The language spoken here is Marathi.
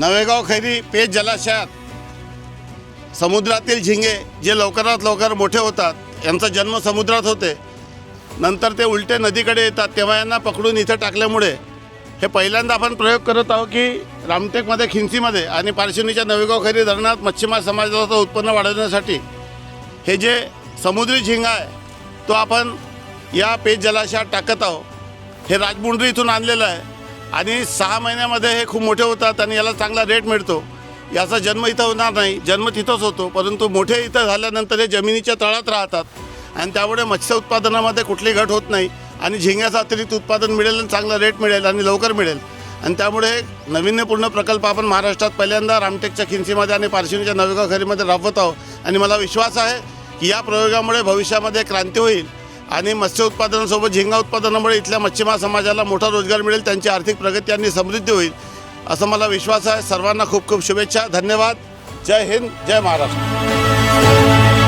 नवेगाव खैरी पेच जलाशयात समुद्रातील झिंगे जे लवकरात लवकर मोठे होतात, यांचा जन्म समुद्रात होते, नंतर ते उलटे नदीकडे येतात, तेव्हा यांना पकडून इथे टाकल्यामुळे हे पहिल्यांदा आपण प्रयोग करत आहोत की रामटेकमध्ये, खिंचीमध्ये आणि पारशिवनीच्या नवेगाव खैरी धरणात मच्छीमार समाजाचं उत्पन्न वाढवण्यासाठी हे जे समुद्री झिंगा आहे तो आपण या पेच जलाशयात टाकत आहोत. हे राजमुंड्री इथून आणलेलं आहे आणि 6 महिन्यामध्ये हे खूप मोठे होतात आणि याला चांगला रेट मिळतो. याचा जन्म इथं होणार नाही, जन्म तिथंच होतो, परंतु मोठे इथं झाल्यानंतर हे जमिनीच्या तळात राहतात आणि त्यामुळे मत्स्य उत्पादनामध्ये कुठली घट होत नाही आणि झिंग्याचं अतिरिक्त उत्पादन मिळेल आणि चांगला रेट मिळेल आणि लवकर मिळेल. आणि त्यामुळे नाविन्यपूर्ण प्रकल्प आपण महाराष्ट्रात पहिल्यांदा रामटेकच्या खिंचीमध्ये आणि पारशिवनीच्या नवेगाव खैरीमध्ये राबवत आहोत आणि मला विश्वास आहे की या प्रयोगामुळे भविष्यामध्ये क्रांती होईल आणि मत्स्य उत्पादनासोबत झिंगा उत्पादनामुळे इथल्या मच्छीमार समाजाला मोठा रोजगार मिळेल, त्यांची आर्थिक प्रगती आणि समृद्धी होईल असं मला विश्वास आहे. सर्वांना खूप खूप शुभेच्छा. धन्यवाद. जय हिंद, जय महाराष्ट्र.